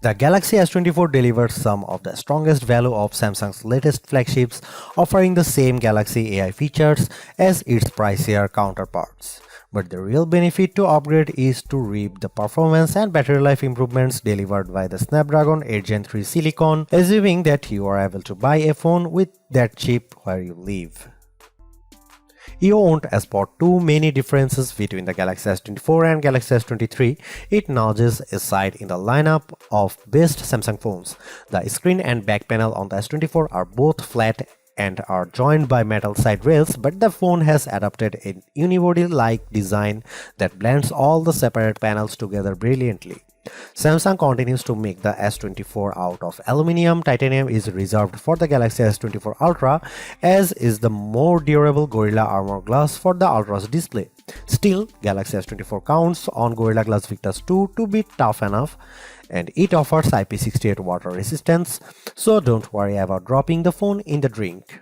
The Galaxy S24 delivers some of the strongest value of Samsung's latest flagships, offering the same Galaxy AI features as its pricier counterparts. But the real benefit to upgrade is to reap the performance and battery life improvements delivered by the Snapdragon 8 Gen 3 Silicon, assuming that you are able to buy a phone with that chip where you live. You won't spot too many differences between the Galaxy S24 and Galaxy S23. It nudges aside in the lineup of best Samsung phones. The screen and back panel on the S24 are both flat and are joined by metal side rails, but the phone has adopted a unibody-like design that blends all the separate panels together brilliantly. Samsung continues to make the S24 out of aluminum. Titanium is reserved for the Galaxy S24 Ultra, as is the more durable Gorilla Armor Glass for the Ultra's display. Still, Galaxy S24 counts on Gorilla Glass Victus 2 to be tough enough, and it offers IP68 water resistance, so don't worry about dropping the phone in the drink.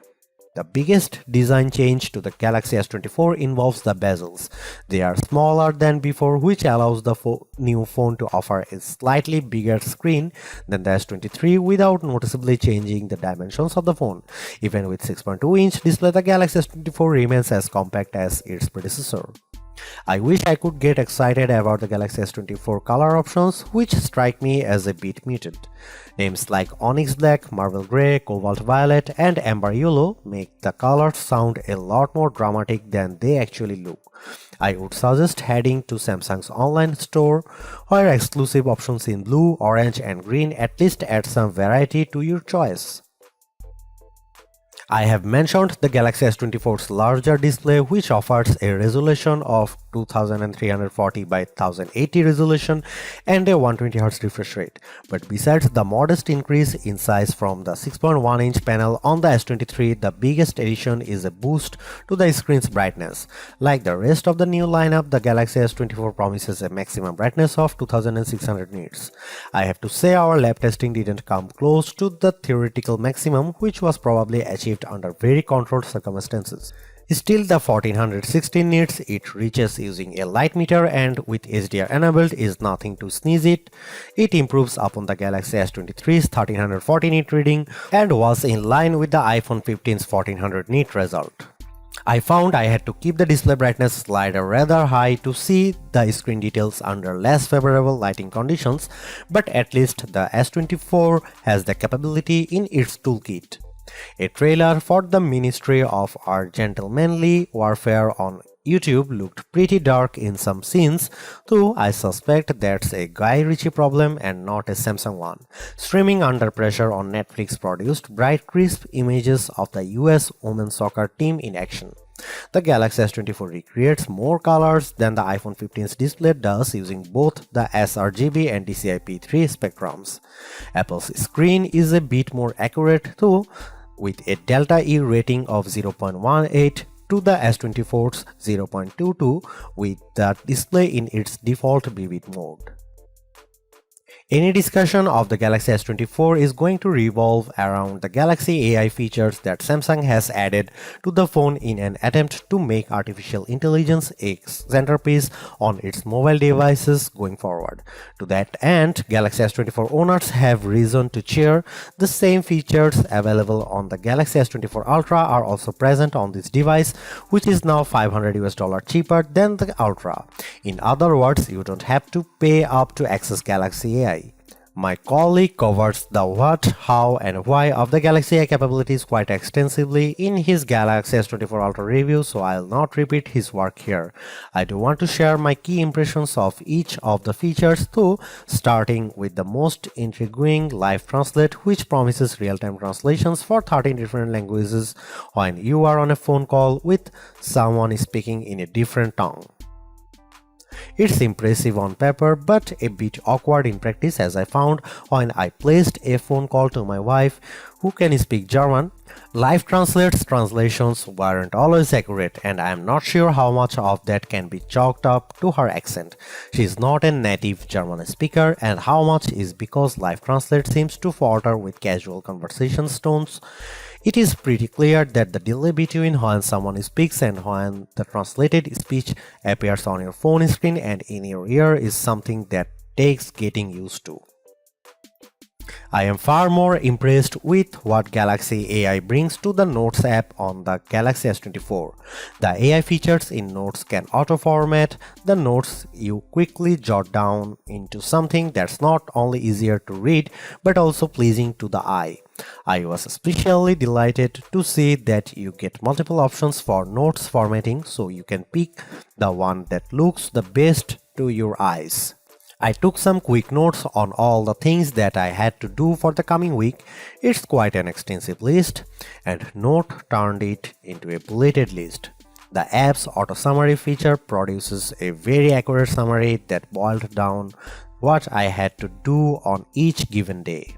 The biggest design change to the Galaxy S24 involves the bezels. They are smaller than before, which allows the new phone to offer a slightly bigger screen than the S23 without noticeably changing the dimensions of the phone. Even with 6.2-inch display, the Galaxy S24 remains as compact as its predecessor. I wish I could get excited about the Galaxy S24 color options, which strike me as a bit muted. Names like Onyx Black, Marble Grey, Cobalt Violet, and Amber Yellow make the colors sound a lot more dramatic than they actually look. I would suggest heading to Samsung's online store, where exclusive options in blue, orange, and green at least add some variety to your choice. I have mentioned the Galaxy S24's larger display, which offers a resolution of 2340 by 1080 resolution and a 120Hz refresh rate. But besides the modest increase in size from the 6.1-inch panel on the S23, the biggest addition is a boost to the screen's brightness. Like the rest of the new lineup, the Galaxy S24 promises a maximum brightness of 2600 nits. I have to say our lab testing didn't come close to the theoretical maximum, which was probably achieved under very controlled circumstances. Still, the 1416 nits it reaches using a light meter and with HDR enabled is nothing to sneeze at. It improves upon the Galaxy S23's 1340 nit reading and was in line with the iPhone 15's 1400 nit result. I found I had to keep the display brightness slider rather high to see the screen details under less favorable lighting conditions, but at least the S24 has the capability in its toolkit. A trailer for the Ministry of Our Gentlemanly Warfare on YouTube looked pretty dark in some scenes, though I suspect that's a Guy Ritchie problem and not a Samsung one. Streaming Under Pressure on Netflix produced bright, crisp images of the US women's soccer team in action. The Galaxy S24 recreates more colors than the iPhone 15's display does using both the sRGB and DCI-P3 spectrums. Apple's screen is a bit more accurate though, with a delta E rating of 0.18 to the S24's 0.22 with the display in its default vivid mode. Any discussion of the Galaxy S24 is going to revolve around the Galaxy AI features that Samsung has added to the phone in an attempt to make artificial intelligence a centerpiece on its mobile devices going forward. To that end, Galaxy S24 owners have reason to cheer. The same features available on the Galaxy S24 Ultra are also present on this device, which is now $500 cheaper than the Ultra. In other words, you don't have to pay up to access Galaxy AI. My colleague covers the what, how, and why of the Galaxy AI capabilities quite extensively in his Galaxy S24 Ultra review, so I'll not repeat his work here. I do want to share my key impressions of each of the features though, starting with the most intriguing Live Translate, which promises real-time translations for 13 different languages when you are on a phone call with someone speaking in a different tongue. It's impressive on paper, but a bit awkward in practice, as I found when I placed a phone call to my wife, who can speak German. Live Translate's translations weren't always accurate, and I am not sure how much of that can be chalked up to her accent. She is not a native German speaker, and how much is because Live Translate seems to falter with casual conversation tones. It is pretty clear that the delay between when someone speaks and when the translated speech appears on your phone screen and in your ear is something that takes getting used to. I am far more impressed with what Galaxy AI brings to the Notes app on the Galaxy S24. The AI features in Notes can auto-format the notes you quickly jot down into something that's not only easier to read but also pleasing to the eye. I was especially delighted to see that you get multiple options for notes formatting, so you can pick the one that looks the best to your eyes. I took some quick notes on all the things that I had to do for the coming week. It's quite an extensive list, and Note turned it into a bulleted list. The app's auto summary feature produces a very accurate summary that boiled down what I had to do on each given day.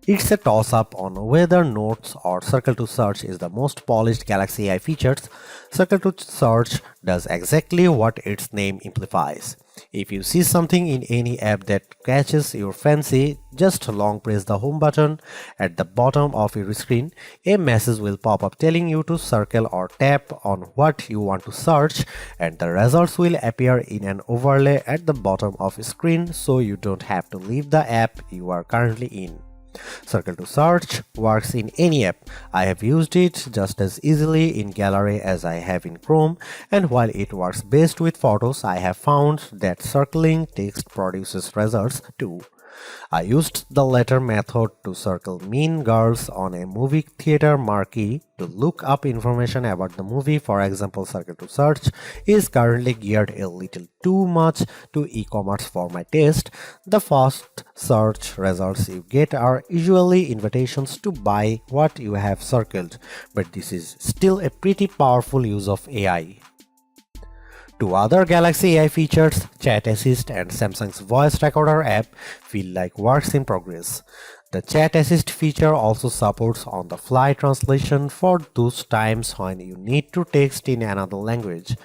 It's a toss-up on whether Notes or Circle to Search is the most polished Galaxy AI features. Circle to Search does exactly what its name implies. If you see something in any app that catches your fancy, just long press the home button at the bottom of your screen. A message will pop up telling you to circle or tap on what you want to search, and the results will appear in an overlay at the bottom of your screen, so you don't have to leave the app you are currently in. Circle to Search works in any app. I have used it just as easily in Gallery as I have in Chrome, and while it works best with photos, I have found that circling text produces results too. I used the latter method to circle Mean Girls on a movie theater marquee to look up information about the movie. For example, Circle to Search is currently geared a little too much to e-commerce for my taste. The first search results you get are usually invitations to buy what you have circled, but this is still a pretty powerful use of AI. Two other Galaxy AI features, Chat Assist and Samsung's Voice Recorder app, feel like works in progress. The Chat Assist feature also supports on-the-fly translation for those times when you need to text in another language.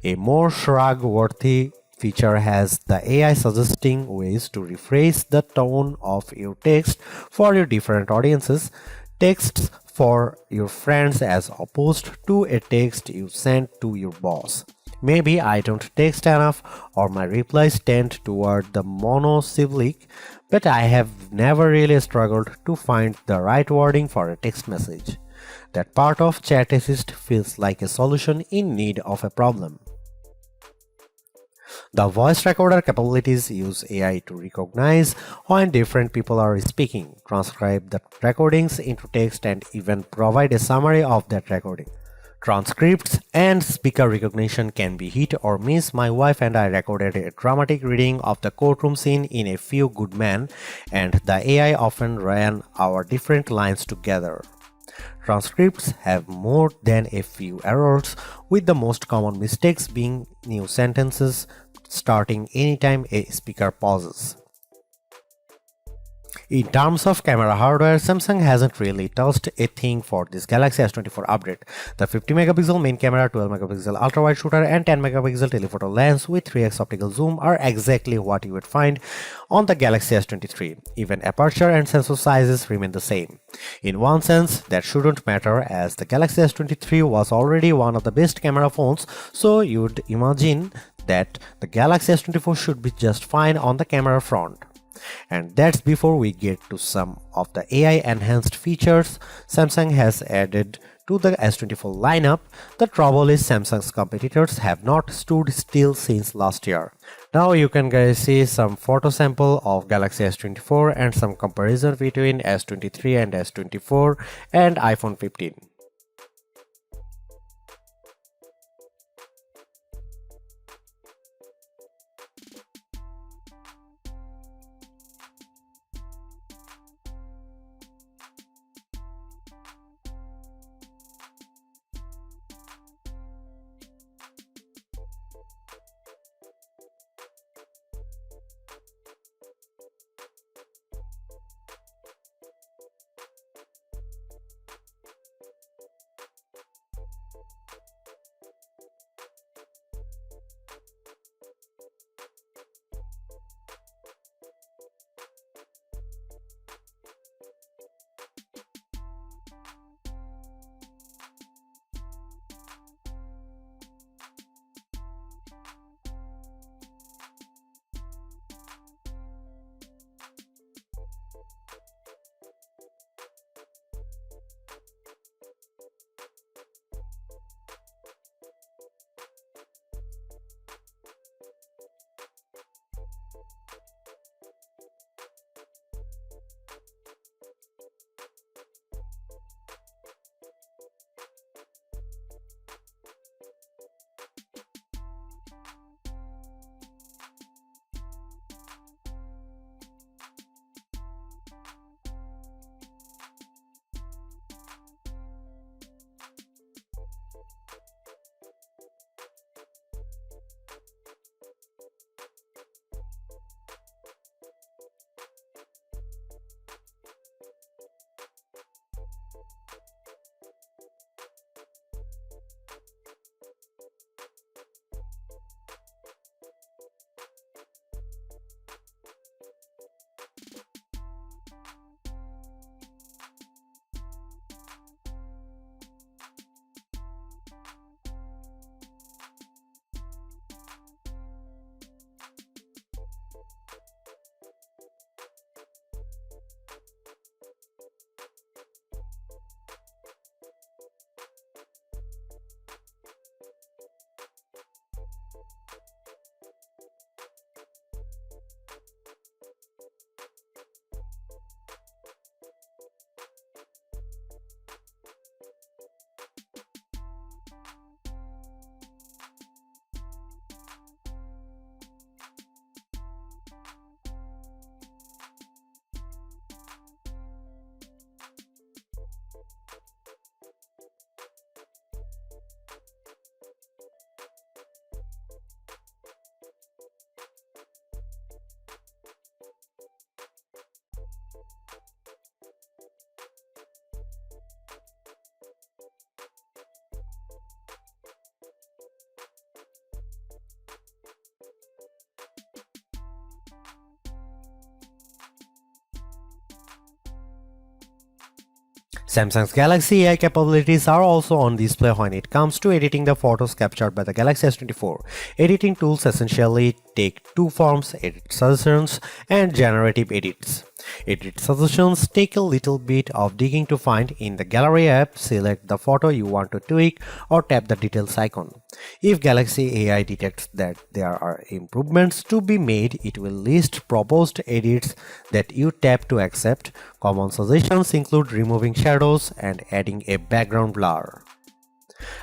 A more shrug-worthy feature has the AI suggesting ways to rephrase the tone of your text for your different audiences. Texts for your friends as opposed to a text you send to your boss. Maybe I don't text enough or my replies tend toward the monosyllabic, but I have never really struggled to find the right wording for a text message. That part of Chat Assist feels like a solution in need of a problem. The voice recorder capabilities use AI to recognize when different people are speaking, transcribe the recordings into text, and even provide a summary of that recording. Transcripts and speaker recognition can be hit or miss. My wife and I recorded a dramatic reading of the courtroom scene in A Few Good Men, and the AI often ran our different lines together. Transcripts have more than a few errors, with the most common mistakes being new sentences starting anytime a speaker pauses. In terms of camera hardware, Samsung hasn't really touched a thing for this Galaxy S24 update. The 50 megapixel main camera, 12 megapixel ultra-wide shooter, and 10 megapixel telephoto lens with 3x optical zoom are exactly what you would find on the Galaxy S23. Even aperture and sensor sizes remain the same. In one sense, that shouldn't matter, as the Galaxy S23 was already one of the best camera phones, so you'd imagine that the Galaxy S24 should be just fine on the camera front. And that's before we get to some of the AI enhanced features Samsung has added to the S24 lineup. The trouble is Samsung's competitors have not stood still since last year. Now you can guys see some photo sample of Galaxy S24 and some comparison between S23 and S24 and iPhone 15. Samsung's Galaxy AI capabilities are also on display when it comes to editing the photos captured by the Galaxy S24. Editing tools essentially take two forms: edit suggestions and generative edits. Edit suggestions take a little bit of digging to find. In the Gallery app, select the photo you want to tweak or tap the details icon. If Galaxy AI detects that there are improvements to be made, it will list proposed edits that you tap to accept. Common suggestions include removing shadows and adding a background blur.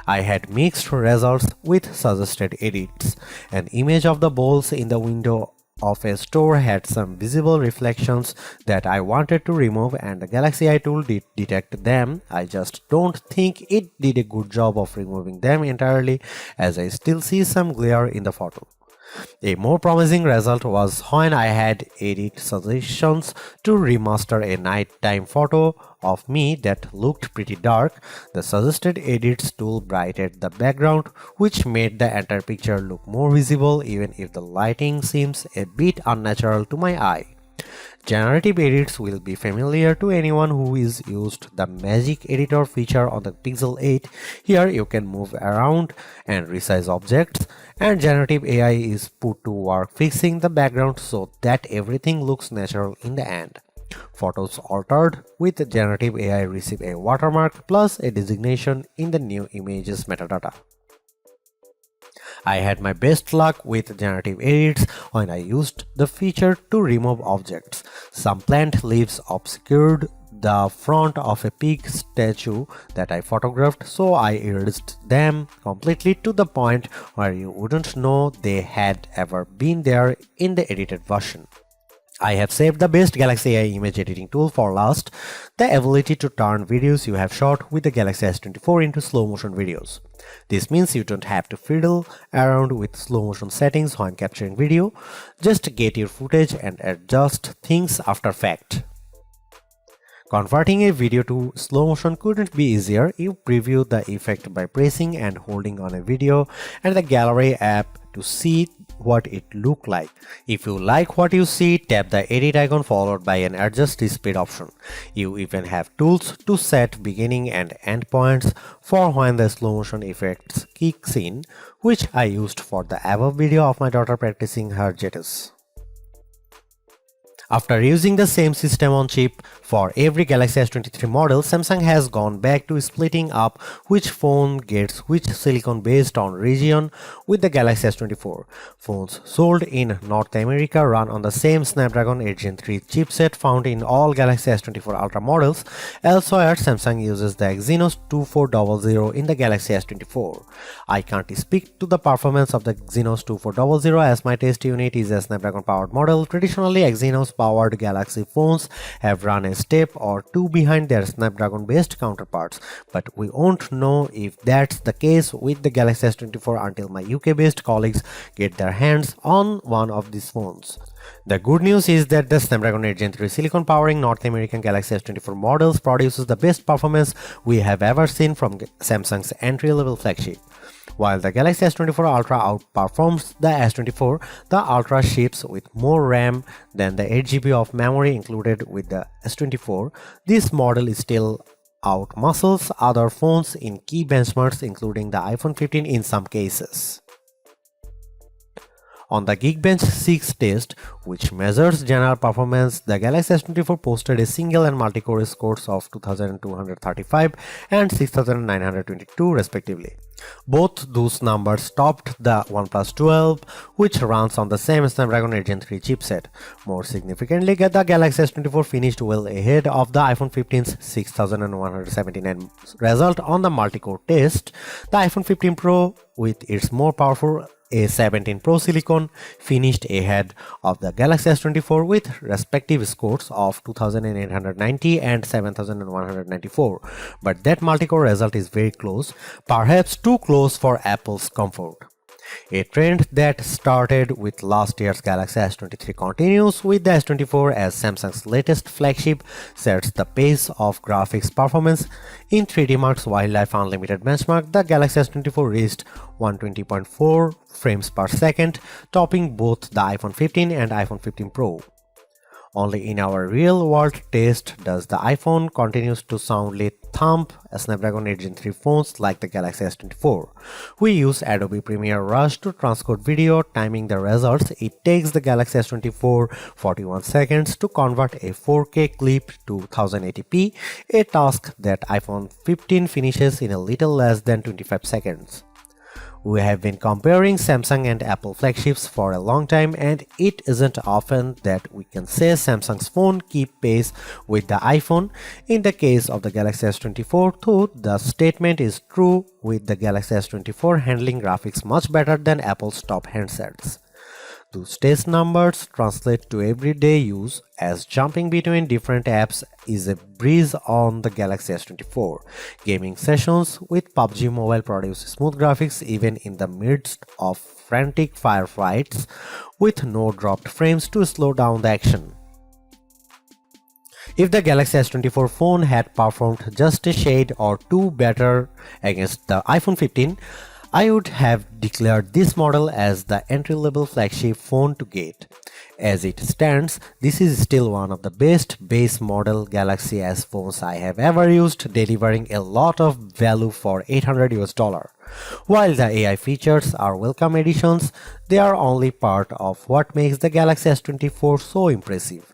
I had mixed results with suggested edits. An image of the bowls in the window of a store had some visible reflections that I wanted to remove, and the Galaxy AI tool did detect them. I just don't think it did a good job of removing them entirely, as I still see some glare in the photo. A more promising result was when I had edit suggestions to remaster a nighttime photo of me that looked pretty dark. The suggested edits tool brightened the background, which made the entire picture look more visible even if the lighting seems a bit unnatural to my eye. Generative edits will be familiar to anyone who has used the Magic Editor feature on the Pixel 8. Here you can move around and resize objects, and generative AI is put to work fixing the background so that everything looks natural in the end. Photos altered with generative AI receive a watermark plus a designation in the new images metadata. I had my best luck with generative edits when I used the feature to remove objects. Some plant leaves obscured the front of a pig statue that I photographed, so I erased them completely to the point where you wouldn't know they had ever been there in the edited version. I have saved the best Galaxy AI image editing tool for last, the ability to turn videos you have shot with the Galaxy S24 into slow motion videos. This means you don't have to fiddle around with slow motion settings when capturing video. Just get your footage and adjust things after fact. Converting a video to slow motion couldn't be easier. You preview the effect by pressing and holding on a video and the Gallery app to see what it looked like. If you like what you see, tap the edit icon followed by an adjust the speed option. You even have tools to set beginning and end points for when the slow motion effects kicks in, which I used for the above video of my daughter practicing her jetters. After using the same system on chip for every Galaxy S23 model, Samsung has gone back to splitting up which phone gets which silicon based on region with the Galaxy S24. Phones sold in North America run on the same Snapdragon 8 Gen 3 chipset found in all Galaxy S24 Ultra models. Elsewhere, Samsung uses the Exynos 2400 in the Galaxy S24. I can't speak to the performance of the Exynos 2400 as my test unit is a Snapdragon powered model. Traditionally, Exynos powered Galaxy phones have run a step or two behind their Snapdragon-based counterparts, but we won't know if that's the case with the Galaxy S24 until my UK-based colleagues get their hands on one of these phones. The good news is that the Snapdragon 8 Gen 3 silicon powering North American Galaxy S24 models produces the best performance we have ever seen from Samsung's entry-level flagship. While the Galaxy S24 Ultra outperforms the S24, the Ultra ships with more RAM than the 8GB of memory included with the S24. This model is still outmuscles other phones in key benchmarks including the iPhone 15 in some cases. On the Geekbench 6 test, which measures general performance, the Galaxy S24 posted a single and multi-core scores of 2235 and 6922 respectively. Both those numbers topped the OnePlus 12, which runs on the same Snapdragon 8 Gen 3 chipset. More significantly, the Galaxy S24 finished well ahead of the iPhone 15's 6179 result on the multi-core test. The iPhone 15 Pro, with its more powerful A17 Pro Silicon, finished ahead of the Galaxy S24 with respective scores of 2890 and 7194, but that multi-core result is very close, perhaps too close for Apple's comfort. A trend that started with last year's Galaxy S23 continues with the S24 as Samsung's latest flagship sets the pace of graphics performance. In 3D Mark's Wildlife Unlimited benchmark, the Galaxy S24 reached 120.4 frames per second, topping both the iPhone 15 and iPhone 15 Pro. Only in our real-world test does the iPhone continues to soundly thump Snapdragon 8 Gen 3 phones like the Galaxy S24. We use Adobe Premiere Rush to transcode video, timing the results. It takes the Galaxy S24 41 seconds to convert a 4K clip to 1080p, a task that iPhone 15 finishes in a little less than 25 seconds. We have been comparing Samsung and Apple flagships for a long time, and it isn't often that we can say Samsung's phone keep pace with the iPhone. In the case of the Galaxy S24, though, the statement is true, with the Galaxy S24 handling graphics much better than Apple's top handsets. Those test numbers translate to everyday use, as jumping between different apps is a breeze on the Galaxy S24. Gaming sessions with PUBG Mobile produce smooth graphics even in the midst of frantic firefights, with no dropped frames to slow down the action. If the Galaxy S24 phone had performed just a shade or two better against the iPhone 15, I would have declared this model as the entry-level flagship phone to get. As it stands, this is still one of the best base model Galaxy S phones I have ever used, delivering a lot of value for $800. While the AI features are welcome additions, they are only part of what makes the Galaxy S24 so impressive.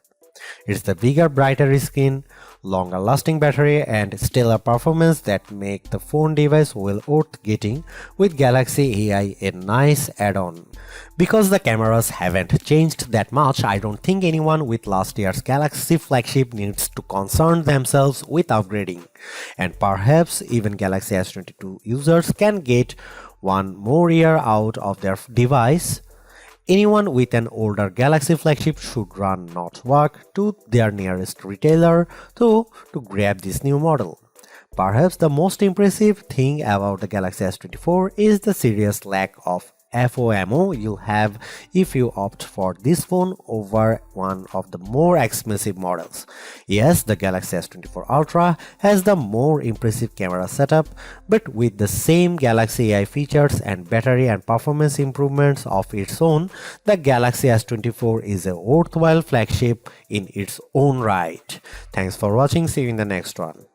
It's the bigger, brighter screen, longer lasting battery, and stellar performance that make the phone device well worth getting, with Galaxy AI a nice add-on. Because the cameras haven't changed that much, I don't think anyone with last year's Galaxy flagship needs to concern themselves with upgrading. And perhaps even Galaxy S22 users can get one more year out of their device. Anyone with an older Galaxy flagship should run not walk to their nearest retailer to grab this new model. Perhaps the most impressive thing about the Galaxy S24 is the serious lack of FOMO you'll have if you opt for this phone over one of the more expensive models. Yes, the Galaxy S24 Ultra has the more impressive camera setup, but with the same Galaxy AI features and battery and performance improvements of its own, the Galaxy S24 is a worthwhile flagship in its own right. Thanks for watching. See you in the next one.